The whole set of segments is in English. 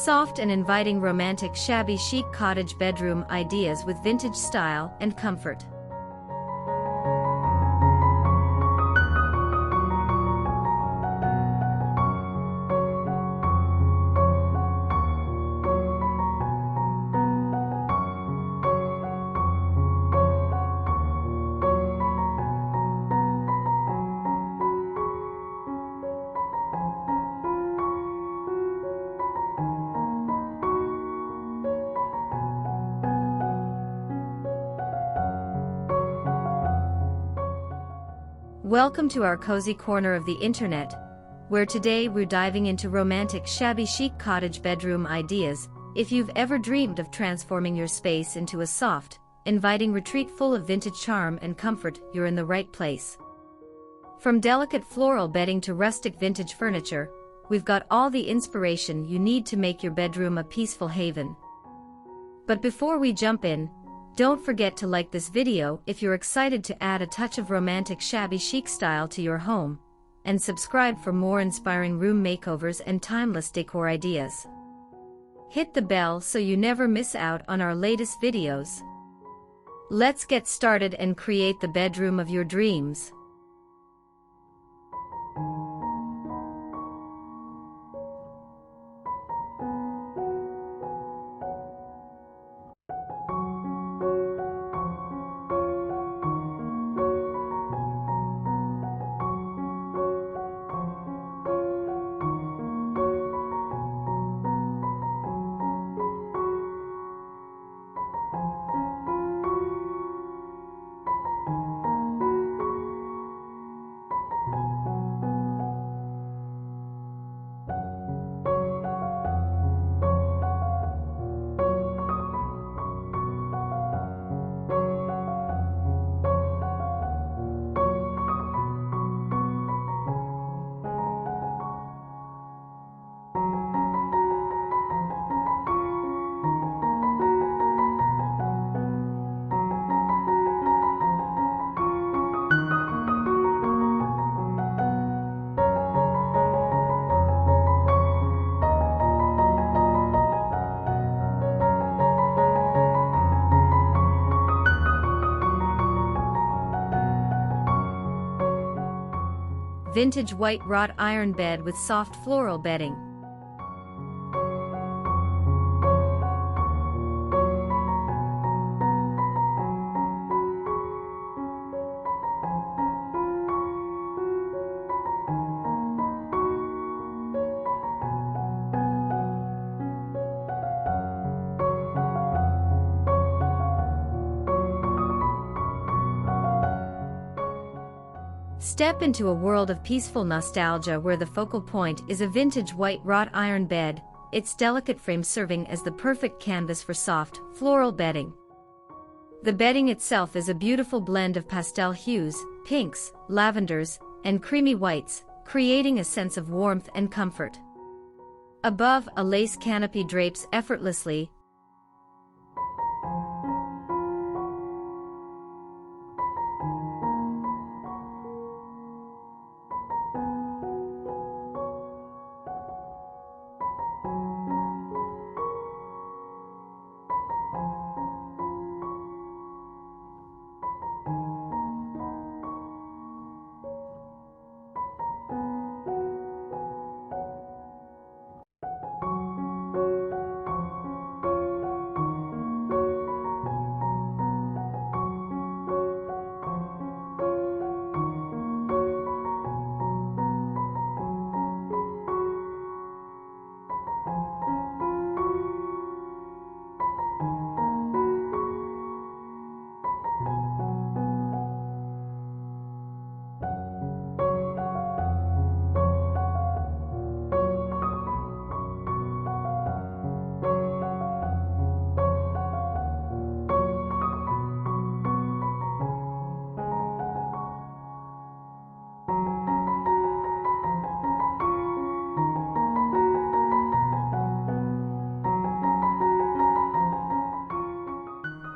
Soft and inviting romantic shabby chic cottage bedroom ideas with vintage style and comfort. Welcome to our cozy corner of the internet, where today we're diving into romantic shabby chic cottage bedroom ideas. If you've ever dreamed of transforming your space into a soft, inviting retreat full of vintage charm and comfort, you're in the right place. From delicate floral bedding to rustic vintage furniture, we've got all the inspiration you need to make your bedroom a peaceful haven. But before we jump in, don't forget to like this video if you're excited to add a touch of romantic shabby chic style to your home, and subscribe for more inspiring room makeovers and timeless decor ideas. Hit the bell so you never miss out on our latest videos. Let's get started and create the bedroom of your dreams. Vintage white wrought iron bed with soft floral bedding. Step into a world of peaceful nostalgia where the focal point is a vintage white wrought iron bed, its delicate frame serving as the perfect canvas for soft, floral bedding. The bedding itself is a beautiful blend of pastel hues, pinks, lavenders, and creamy whites, creating a sense of warmth and comfort. Above, a lace canopy drapes effortlessly,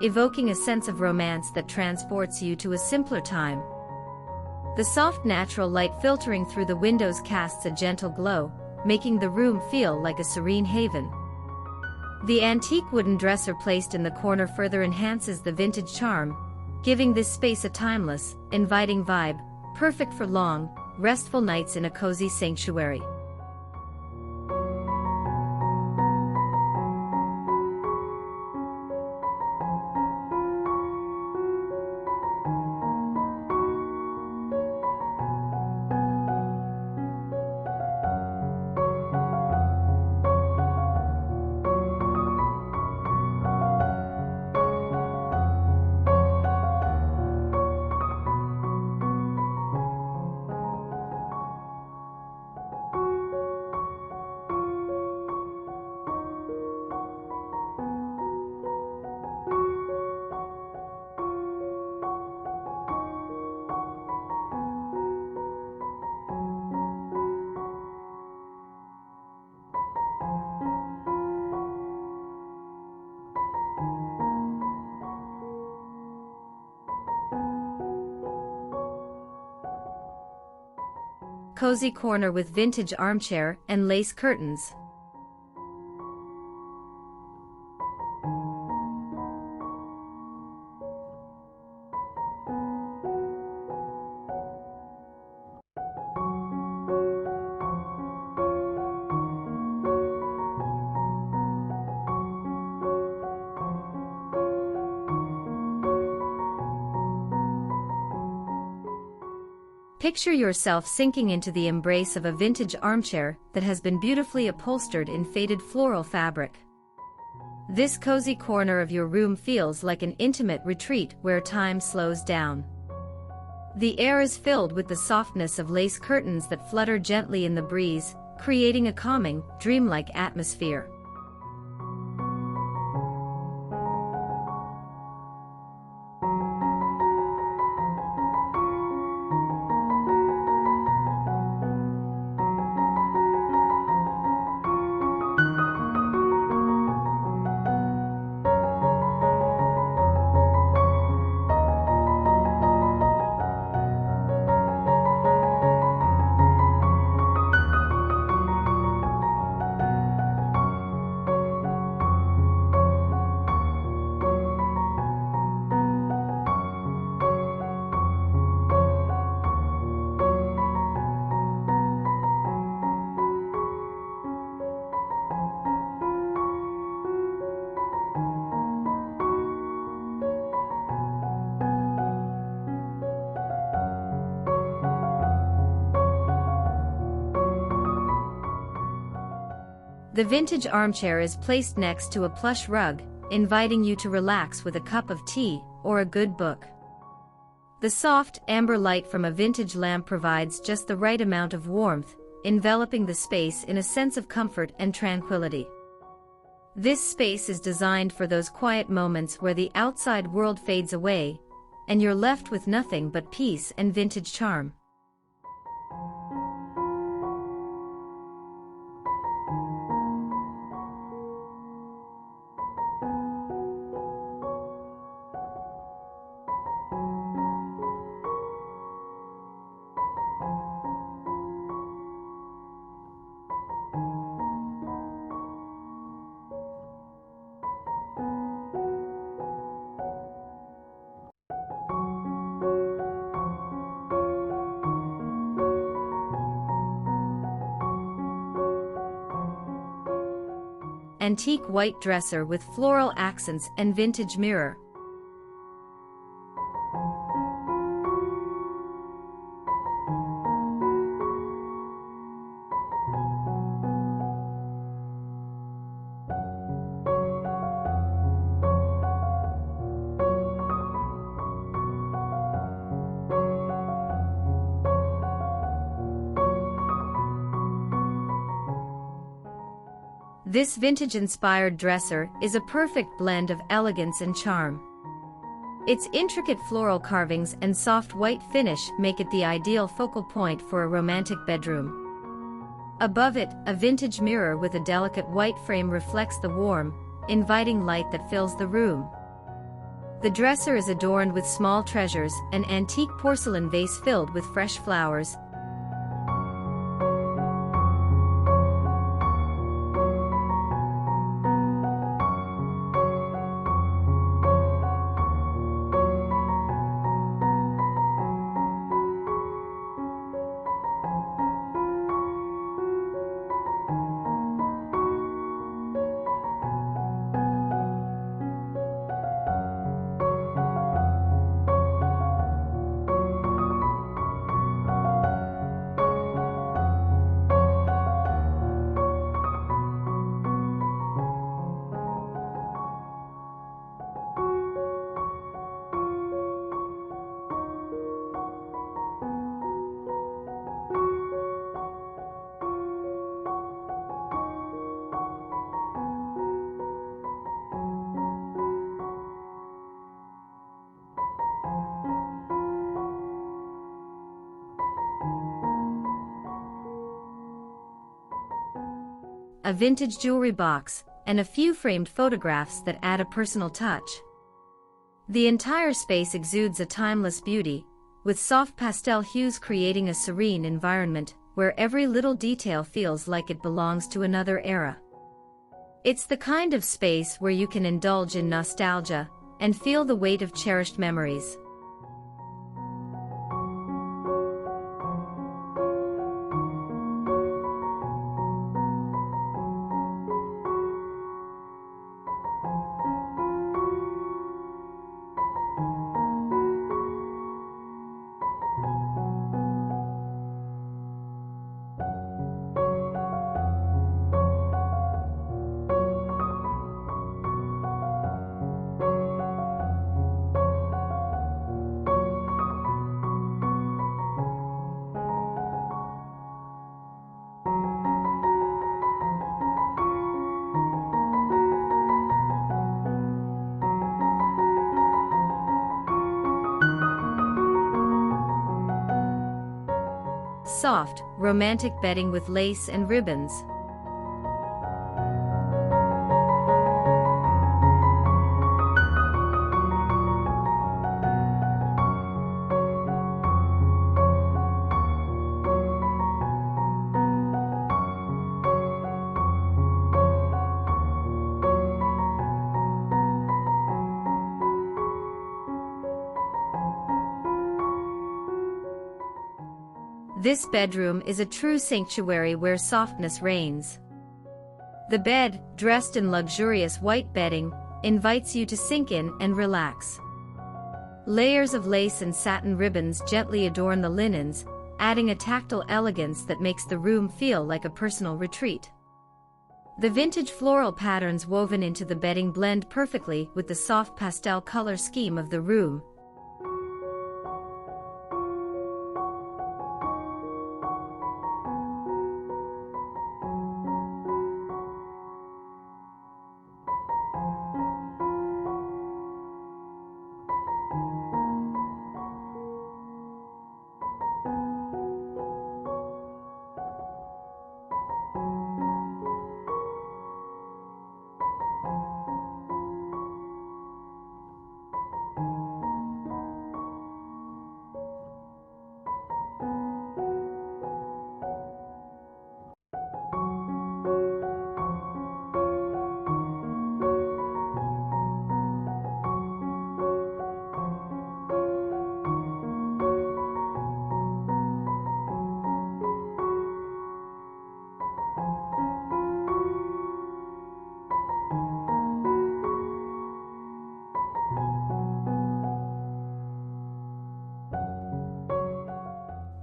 evoking a sense of romance that transports you to a simpler time. The soft natural light filtering through the windows casts a gentle glow, making the room feel like a serene haven. The antique wooden dresser placed in the corner further enhances the vintage charm, giving this space a timeless, inviting vibe, perfect for long, restful nights in a cozy sanctuary. Cozy corner with vintage armchair and lace curtains. Picture yourself sinking into the embrace of a vintage armchair that has been beautifully upholstered in faded floral fabric. This cozy corner of your room feels like an intimate retreat where time slows down. The air is filled with the softness of lace curtains that flutter gently in the breeze, creating a calming, dreamlike atmosphere. The vintage armchair is placed next to a plush rug, inviting you to relax with a cup of tea or a good book. The soft, amber light from a vintage lamp provides just the right amount of warmth, enveloping the space in a sense of comfort and tranquility. This space is designed for those quiet moments where the outside world fades away, and you're left with nothing but peace and vintage charm. Antique white dresser with floral accents and vintage mirror. This vintage-inspired dresser is a perfect blend of elegance and charm. Its intricate floral carvings and soft white finish make it the ideal focal point for a romantic bedroom. Above it, a vintage mirror with a delicate white frame reflects the warm, inviting light that fills the room. The dresser is adorned with small treasures, an antique porcelain vase filled with fresh flowers, a vintage jewelry box, and a few framed photographs that add a personal touch. The entire space exudes a timeless beauty, with soft pastel hues creating a serene environment where every little detail feels like it belongs to another era. It's the kind of space where you can indulge in nostalgia and feel the weight of cherished memories. Soft, romantic bedding with lace and ribbons. This bedroom is a true sanctuary where softness reigns. The bed, dressed in luxurious white bedding, invites you to sink in and relax. Layers of lace and satin ribbons gently adorn the linens, adding a tactile elegance that makes the room feel like a personal retreat. The vintage floral patterns woven into the bedding blend perfectly with the soft pastel color scheme of the room.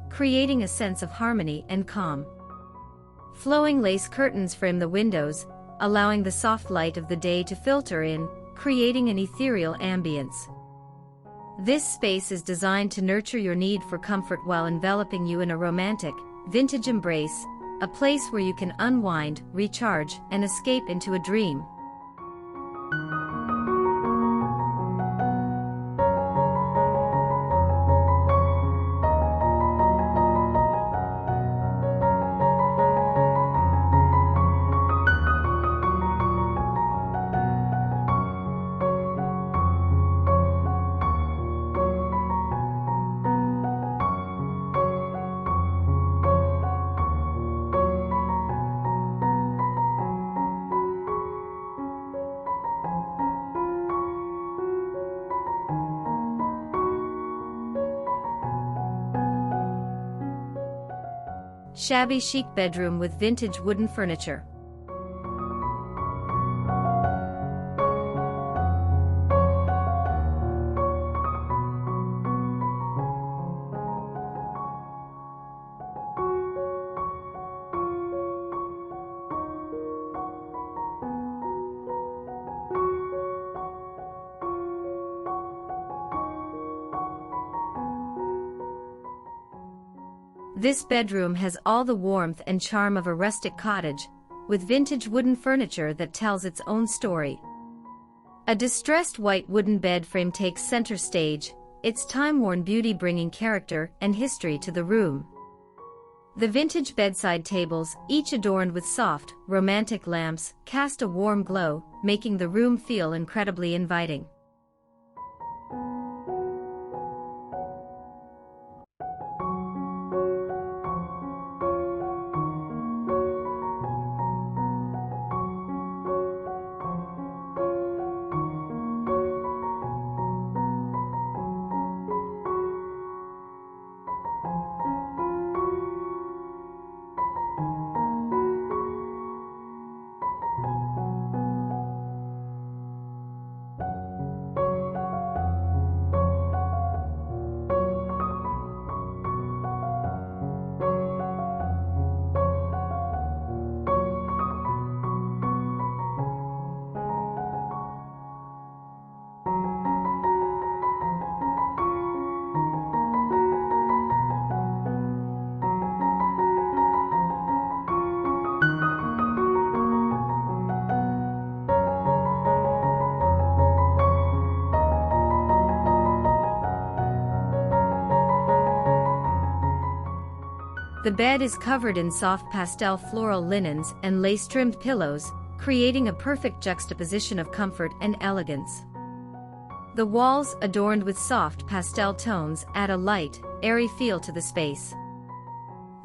Creating a sense of harmony and calm. Flowing lace curtains frame the windows, allowing the soft light of the day to filter in, creating an ethereal ambience. This space is designed to nurture your need for comfort while enveloping you in a romantic, vintage embrace, a place where you can unwind, recharge, and escape into a dream. Shabby chic bedroom with vintage wooden furniture. This bedroom has all the warmth and charm of a rustic cottage, with vintage wooden furniture that tells its own story. A distressed white wooden bed frame takes center stage, its time-worn beauty bringing character and history to the room. The vintage bedside tables, each adorned with soft, romantic lamps, cast a warm glow, making the room feel incredibly inviting. The bed is covered in soft pastel floral linens and lace-trimmed pillows, creating a perfect juxtaposition of comfort and elegance. The walls, adorned with soft pastel tones, add a light, airy feel to the space.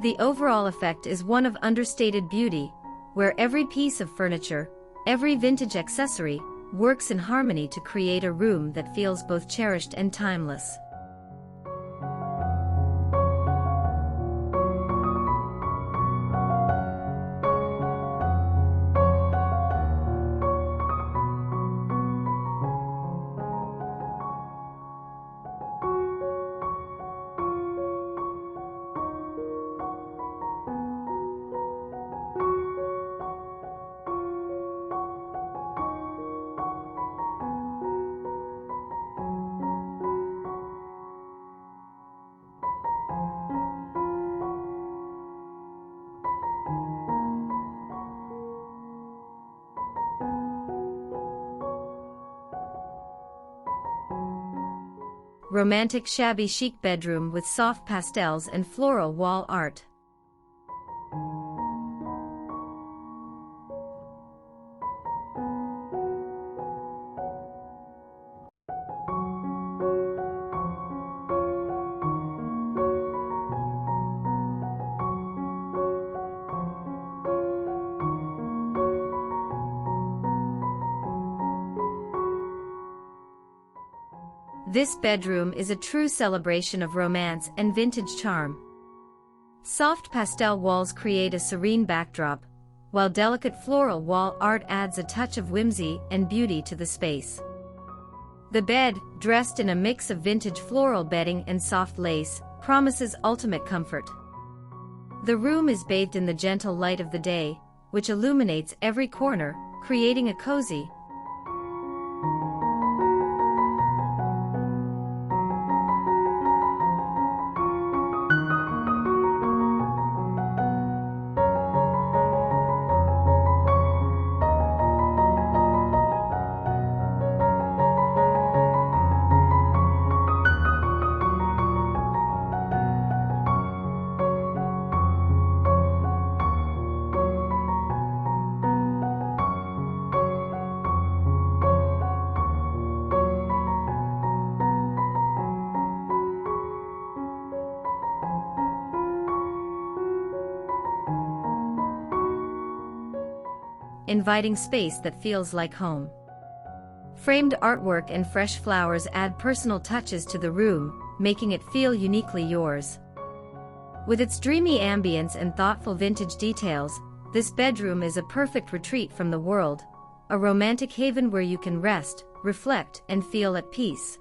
The overall effect is one of understated beauty, where every piece of furniture, every vintage accessory, works in harmony to create a room that feels both cherished and timeless. Romantic shabby chic bedroom with soft pastels and floral wall art. This bedroom is a true celebration of romance and vintage charm. Soft pastel walls create a serene backdrop, while delicate floral wall art adds a touch of whimsy and beauty to the space. The bed, dressed in a mix of vintage floral bedding and soft lace, promises ultimate comfort. The room is bathed in the gentle light of the day, which illuminates every corner, creating a cozy, inviting space that feels like home. Framed artwork and fresh flowers add personal touches to the room, making it feel uniquely yours. With its dreamy ambience and thoughtful vintage details, this bedroom is a perfect retreat from the world, a romantic haven where you can rest, reflect, and feel at peace.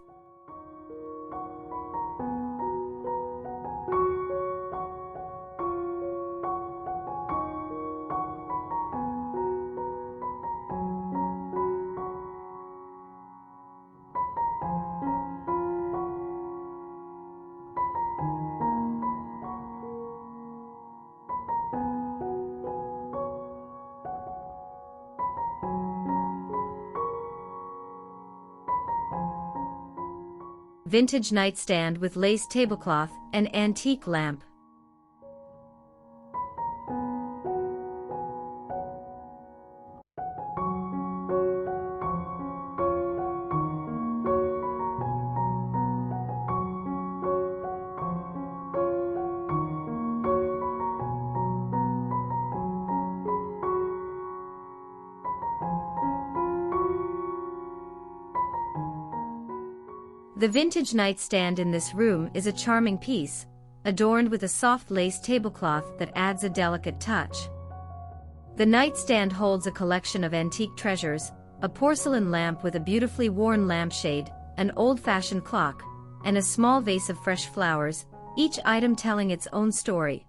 Vintage nightstand with lace tablecloth and antique lamp. The vintage nightstand in this room is a charming piece, adorned with a soft lace tablecloth that adds a delicate touch. The nightstand holds a collection of antique treasures, a porcelain lamp with a beautifully worn lampshade, an old-fashioned clock, and a small vase of fresh flowers, each item telling its own story.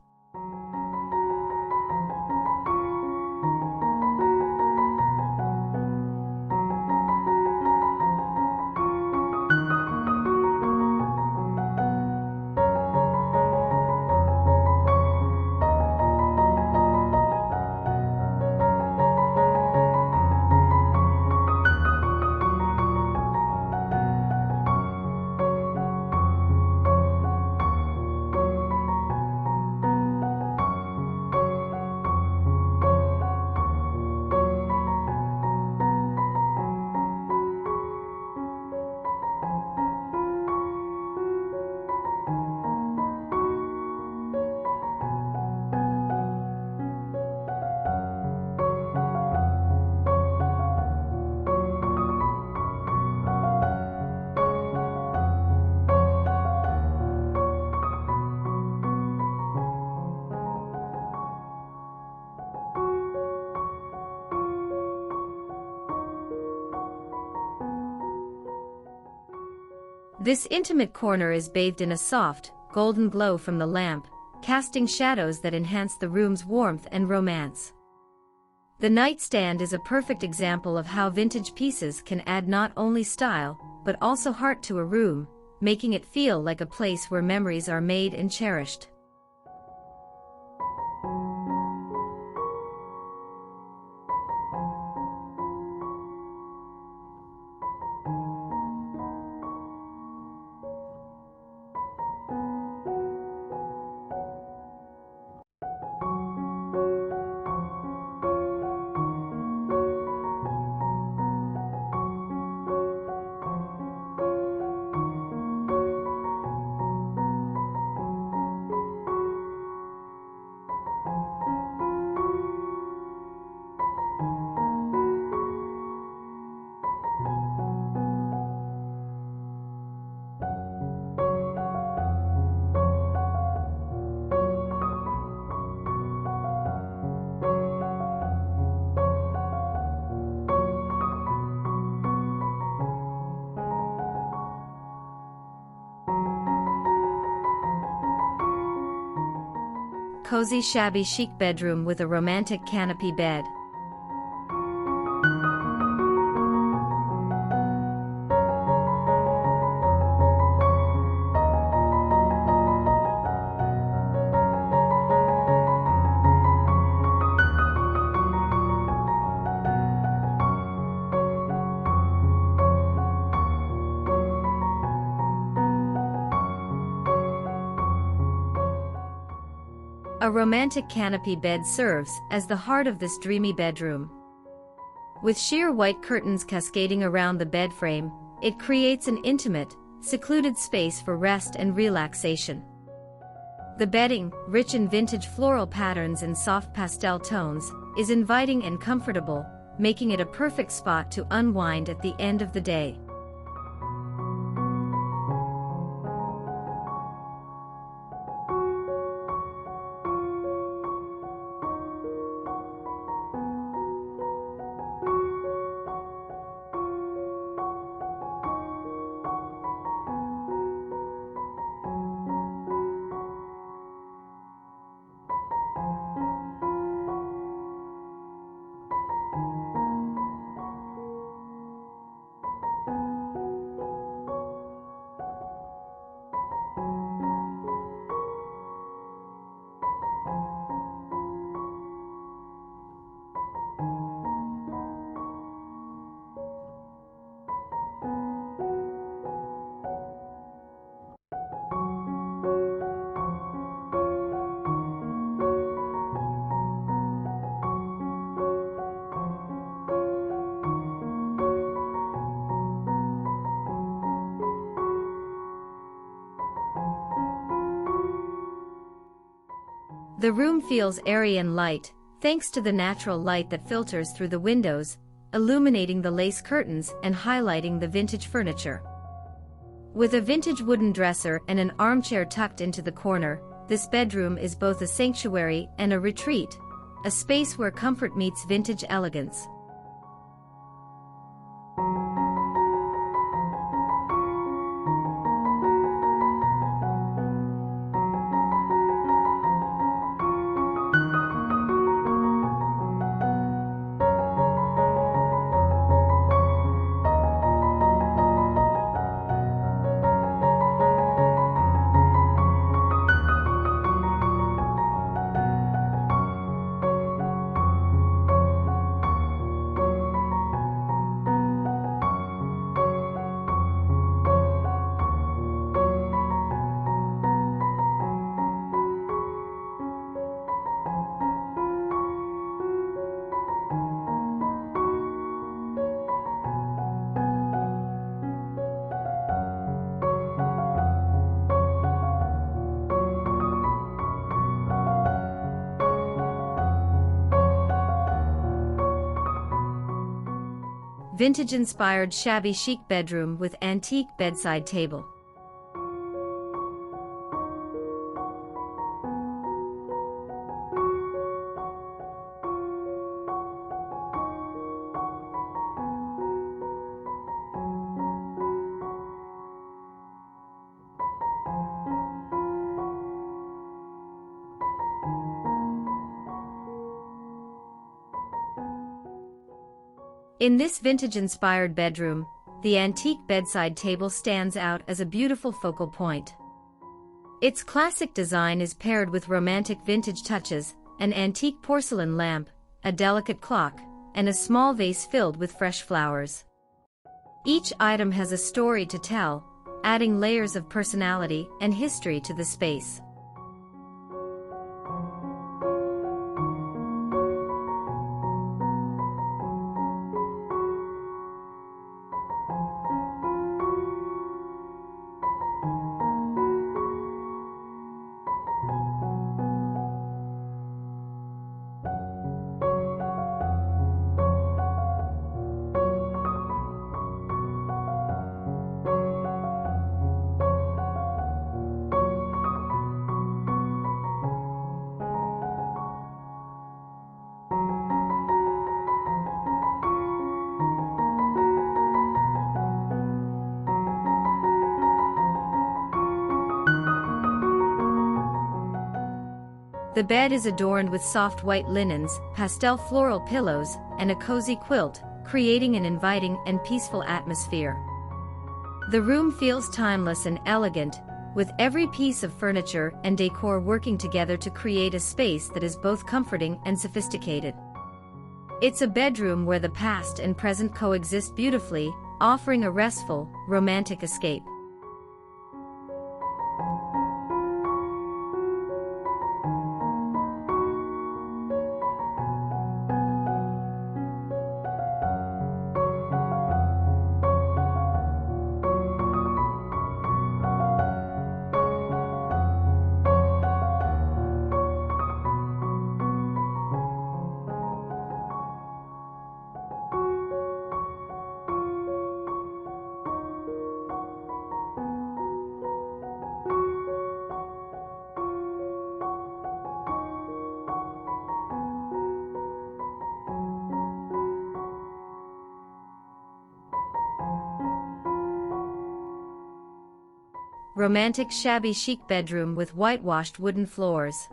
This intimate corner is bathed in a soft, golden glow from the lamp, casting shadows that enhance the room's warmth and romance. The nightstand is a perfect example of how vintage pieces can add not only style, but also heart to a room, making it feel like a place where memories are made and cherished. Cozy shabby chic bedroom with a romantic canopy bed. A romantic canopy bed serves as the heart of this dreamy bedroom. With sheer white curtains cascading around the bed frame, it creates an intimate, secluded space for rest and relaxation. The bedding, rich in vintage floral patterns and soft pastel tones, is inviting and comfortable, making it a perfect spot to unwind at the end of the day. The room feels airy and light, thanks to the natural light that filters through the windows, illuminating the lace curtains and highlighting the vintage furniture. With a vintage wooden dresser and an armchair tucked into the corner, this bedroom is both a sanctuary and a retreat, a space where comfort meets vintage elegance. Vintage-inspired shabby chic bedroom with antique bedside table. In this vintage-inspired bedroom, the antique bedside table stands out as a beautiful focal point. Its classic design is paired with romantic vintage touches, an antique porcelain lamp, a delicate clock, and a small vase filled with fresh flowers. Each item has a story to tell, adding layers of personality and history to the space. The bed is adorned with soft white linens, pastel floral pillows, and a cozy quilt, creating an inviting and peaceful atmosphere. The room feels timeless and elegant, with every piece of furniture and decor working together to create a space that is both comforting and sophisticated. It's a bedroom where the past and present coexist beautifully, offering a restful, romantic escape. Romantic shabby chic bedroom with whitewashed wooden floors.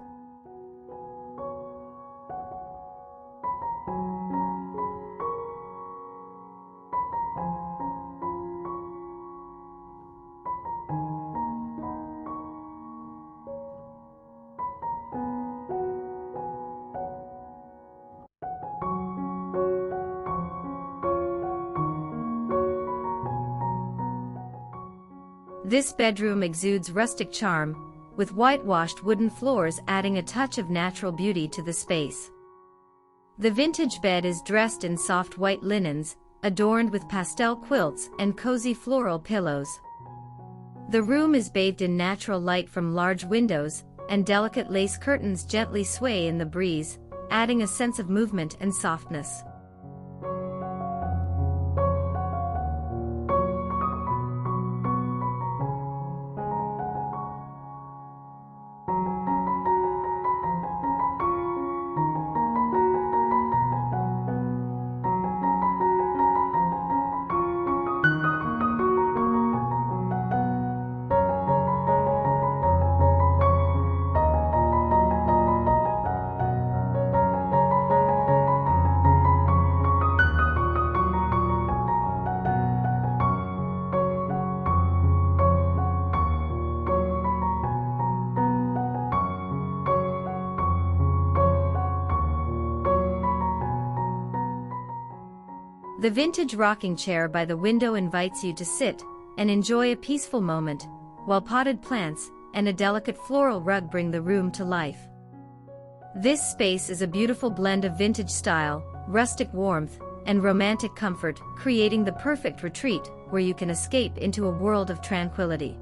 This bedroom exudes rustic charm, with whitewashed wooden floors adding a touch of natural beauty to the space. The vintage bed is dressed in soft white linens, adorned with pastel quilts and cozy floral pillows. The room is bathed in natural light from large windows, and delicate lace curtains gently sway in the breeze, adding a sense of movement and softness. The vintage rocking chair by the window invites you to sit and enjoy a peaceful moment, while potted plants and a delicate floral rug bring the room to life. This space is a beautiful blend of vintage style, rustic warmth, and romantic comfort, creating the perfect retreat where you can escape into a world of tranquility.